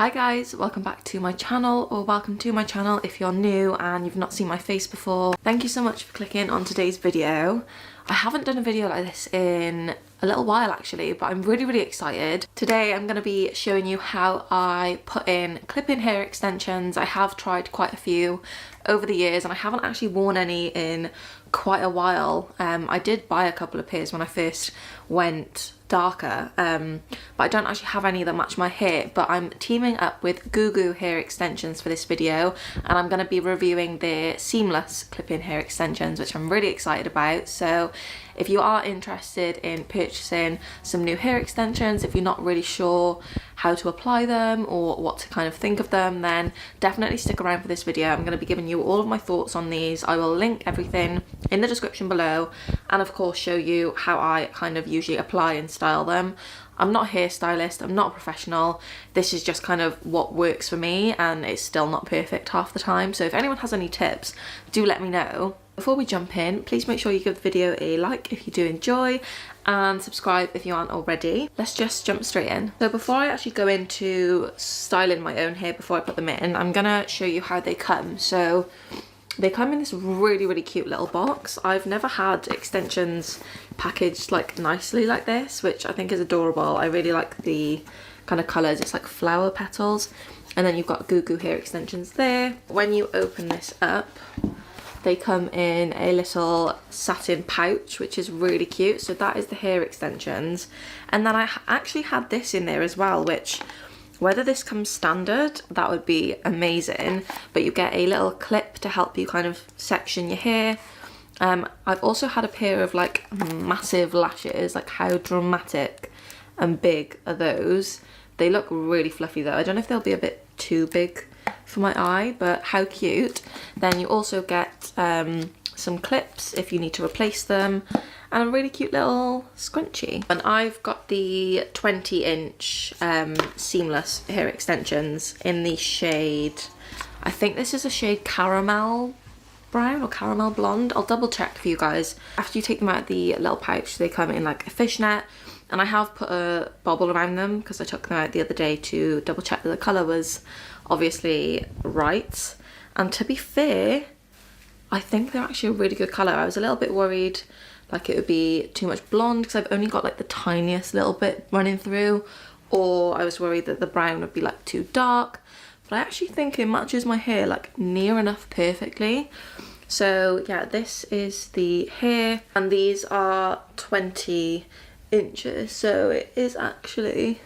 Hi guys, welcome back to my channel, or welcome to my channel if you're new and you've not seen my face before. Thank you so much for clicking on today's video. I haven't done a video like this in a little while actually, but I'm really excited. Today I'm going to be showing you how I put in clip-in hair extensions. I have tried quite a few over the years and I haven't actually worn any in quite a while. I did buy a couple of pairs when I first went darker, but I don't actually have any that match my hair. But I'm teaming up with Goo Goo hair extensions for this video, and I'm going to be reviewing their seamless clip-in hair extensions, which I'm really excited about. So if you are interested in purchasing some new hair extensions, if you're not really sure how to apply them or what to kind of think of them, then definitely stick around for this video. I'm going to be giving you all of my thoughts on these. I will link everything in the description below, and of course show you how I kind of usually apply and style them. I'm not a hairstylist, I'm not a professional. This is just kind of what works for me, and it's still not perfect half the time. So if anyone has any tips, do let me know. Before we jump in, please make sure you give the video a like if you do enjoy, and subscribe if you aren't already. Let's just jump straight in. So before I actually go into styling my own hair before I put them in, I'm gonna show you how they come. So they come in this really cute little box. I've never had extensions packaged like nicely like this, which I think is adorable. I really like the kind of colours. It's like flower petals, and then you've got Goo Goo hair extensions there. When you open this up, they come in a little satin pouch, which is really cute. So that is the hair extensions. And then I actually had this in there as well, which, whether this comes standard, that would be amazing. But you get a little clip to help you kind of section your hair. I've also had a pair of like massive lashes. Like, how dramatic and big are those? They look really fluffy though. I don't know if they'll be a bit too big for my eye, but how cute. Then you also get some clips if you need to replace them, and a really cute little scrunchie. And I've got the 20-inch seamless hair extensions in the shade, I think this is a shade caramel brown or caramel blonde. I'll double check for you guys. After you take them out of the little pouch, they come in like a fishnet, and I have put a bobble around them because I took them out the other day to double check that the colour was obviously right. And to be fair, I think they're actually a really good colour. I was a little bit worried like it would be too much blonde because I've only got like the tiniest little bit running through, or I was worried that the brown would be like too dark, but I actually think it matches my hair like near enough perfectly. So yeah, this is the hair, and these are 20 inches, so it is actually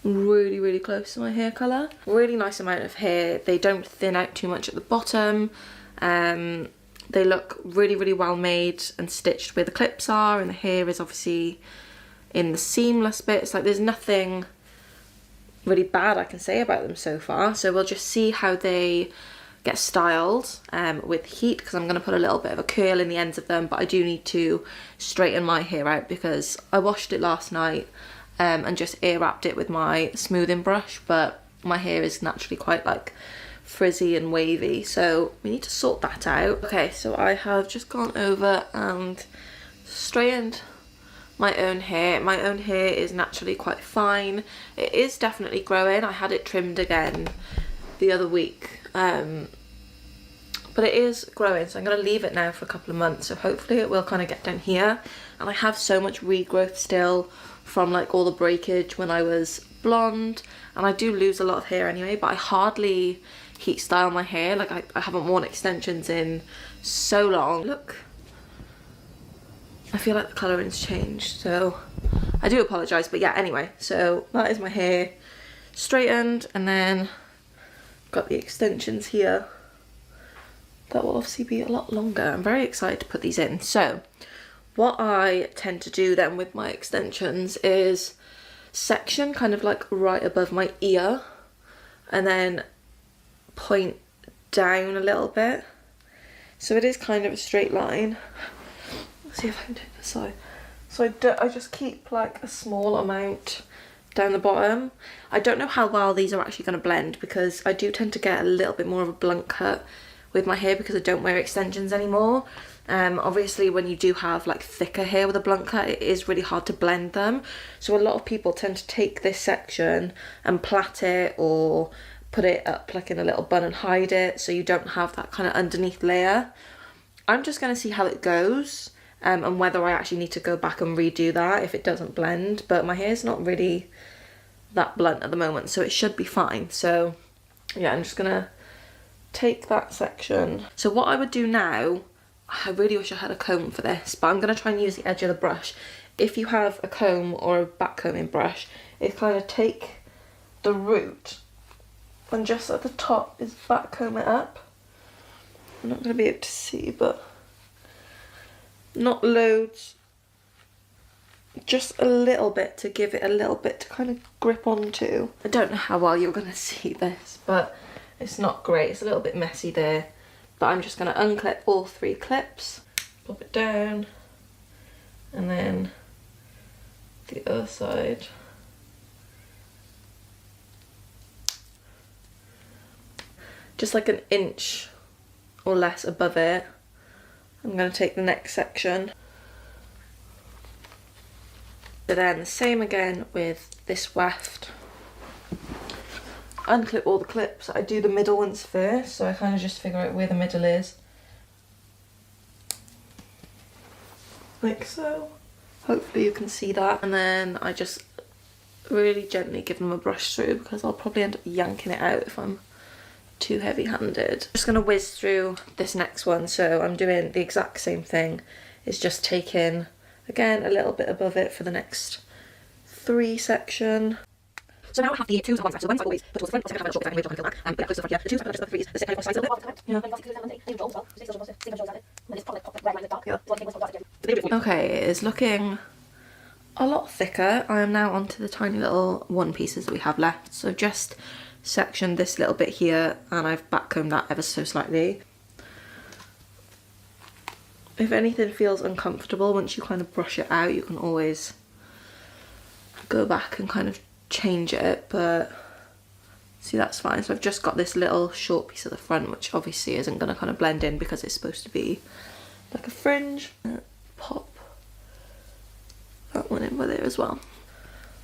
really close to my hair colour. Really nice amount of hair. They don't thin out too much at the bottom. They look really well made and stitched where the clips are, and the hair is obviously in the seamless bits. Like, there's nothing really bad I can say about them so far. So we'll just see how they get styled with heat, because I'm going to put a little bit of a curl in the ends of them, but I do need to straighten my hair out because I washed it last night and just air wrapped it with my smoothing brush, but my hair is naturally quite like frizzy and wavy, so we need to sort that out. Okay, so I have just gone over and straightened my own hair. My own hair is naturally quite fine. It is definitely growing. I had it trimmed again the other week, but it is growing, so I'm going to leave it now for a couple of months, so hopefully it will kind of get down here. And I have so much regrowth still from like all the breakage when I was blonde, and I do lose a lot of hair anyway, but I hardly heat style my hair. Like, I haven't worn extensions in so long. Look, I feel like the colouring's changed, so I do apologise, but yeah, anyway, so that is my hair straightened, and then got the extensions here. That will obviously be a lot longer. I'm very excited to put these in. So what I tend to do then with my extensions is section kind of like right above my ear, and then point down a little bit, so it is kind of a straight line. Let's see if I can do this side. So I just keep like a small amount down the bottom. I don't know how well these are actually going to blend, because I do tend to get a little bit more of a blunt cut with my hair because I don't wear extensions anymore. Obviously when you do have like thicker hair with a blunt cut, it is really hard to blend them. So a lot of people tend to take this section and plait it or put it up like in a little bun and hide it so you don't have that kind of underneath layer. I'm just going to see how it goes and whether I actually need to go back and redo that if it doesn't blend. But my hair's not really that blunt at the moment, so it should be fine. So yeah, I'm just going to take that section. So what I would do now, I really wish I had a comb for this, but I'm going to try and use the edge of the brush. If you have a comb or a back combing brush, it's kind of take the root and just at the top is back comb it up. I'm not going to be able to see, but not loads, just a little bit to give it a little bit to kind of grip onto. I don't know how well you're going to see this, but it's not great. It's a little bit messy there, but I'm just going to unclip all 3 clips, pop it down, and then the other side. Just like an inch or less above it. I'm going to take the next section. So then the same again with this weft. Unclip all the clips. I do the middle ones first, so I kind of just figure out where the middle is. Like so. Hopefully you can see that. And then I just really gently give them a brush through because I'll probably end up yanking it out if I'm too heavy-handed. Just gonna whiz through this next one. So I'm doing the exact same thing. It's just taking, again, a little bit above it for the next 3 section. So now I have the 2 ones left. So ones I always put towards the front, so I have a short bit, I'm going to that. But yeah, close to the front, yeah. The 2 just the 3s, the 6 kind of sides a little bit. Okay, it is looking a lot thicker. I am now onto the tiny little 1 pieces that we have left. So just sectioned this little bit here and I've backcombed that ever so slightly. If anything feels uncomfortable once you kind of brush it out, you can always go back and kind of change it, but see, that's fine. So I've just got this little short piece at the front, which obviously isn't going to kind of blend in because it's supposed to be like a fringe. Pop that one in with it as well.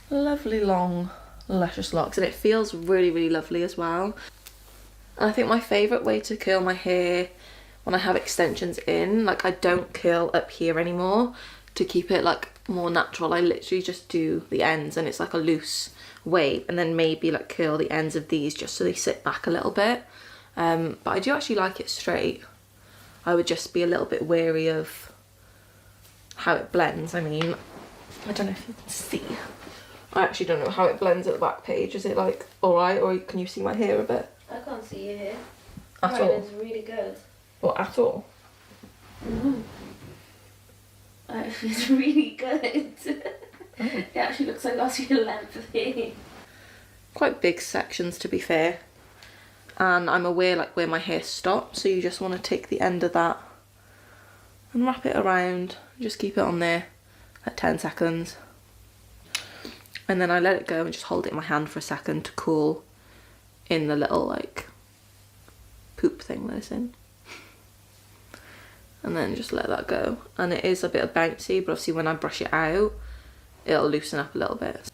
Lovely long luscious locks, and it feels really, really lovely as well. And I think my favourite way to curl my hair when I have extensions in, like I don't curl up here anymore to keep it like more natural. I literally just do the ends and it's like a loose wave, and then maybe like curl the ends of these just so they sit back a little bit. But I do actually like it straight. I would just be a little bit wary of how it blends. I mean, I don't know if you can see. I actually don't know how it blends at the back page. Is it like alright, or can you see my hair a bit? I can't see your hair. At all? It's really good. Or at all? It's really good. Oh. It actually looks like that's your length of hair. Quite big sections, to be fair. And I'm aware like where my hair stops, so you just want to take the end of that and wrap it around. Just keep it on there at 10 seconds. And then I let it go and just hold it in my hand for a second to cool in the little like poop thing that it's in. And then just let that go. And it is a bit bouncy, but obviously when I brush it out, it'll loosen up a little bit.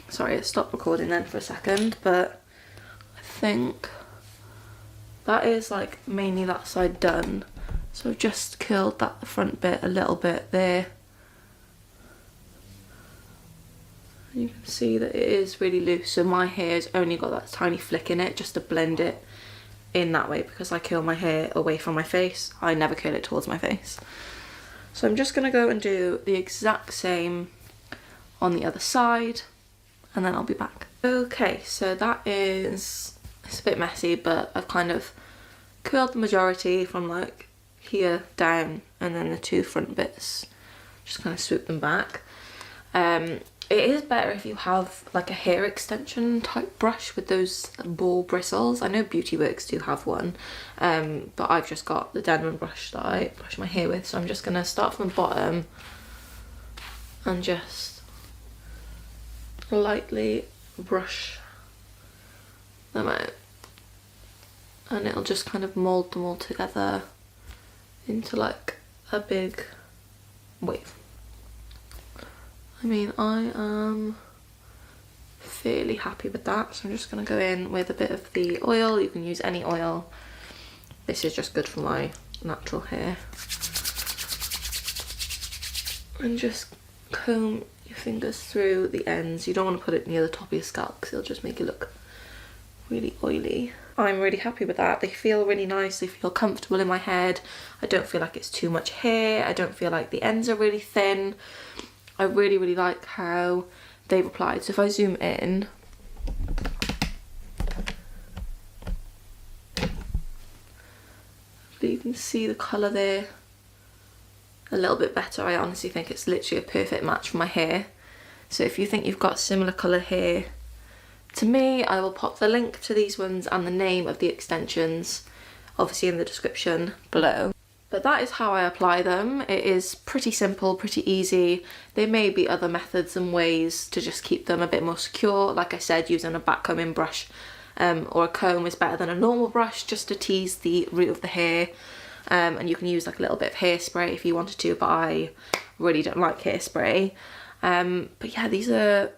Sorry, I stopped recording then for a second, but I think that is like mainly that side done. So I've just curled that front bit a little bit there. You can see that it is really loose, so my hair's only got that tiny flick in it just to blend it in that way, because I curl my hair away from my face. I never curl it towards my face. So I'm just gonna go and do the exact same on the other side, and then I'll be back. Okay, so that is, it's a bit messy, but I've kind of curled the majority from like here down, and then the 2 front bits, just kind of swoop them back. It is better if you have like a hair extension type brush with those ball bristles. I know Beauty Works do have one, but I've just got the Denman brush that I brush my hair with. So I'm just going to start from the bottom and just lightly brush them out, and it'll just kind of mold them all together into like a big wave. I mean, I am fairly happy with that, so I'm just going to go in with a bit of the oil. You can use any oil. This is just good for my natural hair. And just comb your fingers through the ends. You don't want to put it near the top of your scalp because it'll just make it look really oily. I'm really happy with that. They feel really nice, they feel comfortable in my head. I don't feel like it's too much hair. I don't feel like the ends are really thin. I really, really like how they've applied. So if I zoom in, you can see the colour there a little bit better. I honestly think it's literally a perfect match for my hair. So if you think you've got similar colour hair to me, I will pop the link to these ones and the name of the extensions obviously in the description below. But that is how I apply them. It is pretty simple, pretty easy. There may be other methods and ways to just keep them a bit more secure. Like I said, using a backcombing brush or a comb is better than a normal brush, just to tease the root of the hair. And you can use like a little bit of hairspray if you wanted to, but I really don't like hairspray. But yeah, these are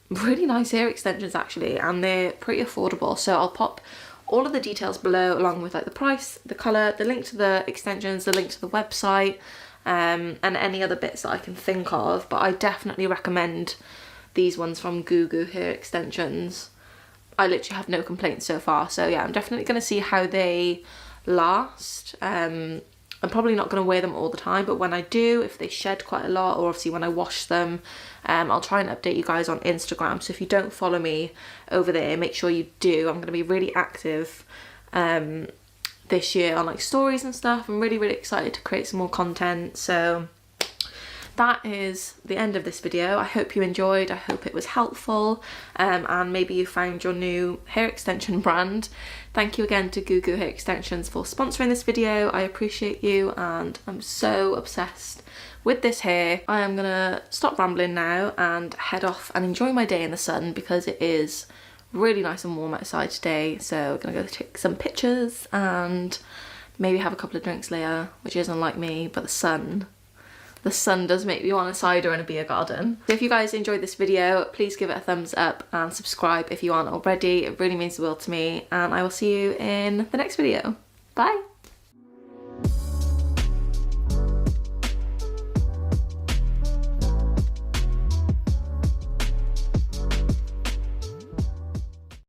really nice hair extensions actually, and they're pretty affordable. So I'll pop all of the details below, along with like the price, the colour, the link to the extensions, the link to the website, and any other bits that I can think of. But I definitely recommend these ones from Goo Goo Hair Extensions. I literally have no complaints so far. So yeah, I'm definitely going to see how they last. I'm probably not going to wear them all the time, but when I do, if they shed quite a lot, or obviously when I wash them, I'll try and update you guys on Instagram. So if you don't follow me over there, make sure you do. I'm going to be really active this year on like stories and stuff. I'm really, really excited to create some more content. So that is the end of this video. I hope you enjoyed. I hope it was helpful, and maybe you found your new hair extension brand. Thank you again to Goo Goo Hair Extensions for sponsoring this video. I appreciate you, and I'm so obsessed with this hair. I am gonna stop rambling now and head off and enjoy my day in the sun, because it is really nice and warm outside today. So we're gonna go take some pictures and maybe have a couple of drinks later, which isn't like me, but the sun does make me want a cider and a beer garden. So if you guys enjoyed this video, please give it a thumbs up and subscribe if you aren't already. It really means the world to me, and I will see you in the next video. Bye!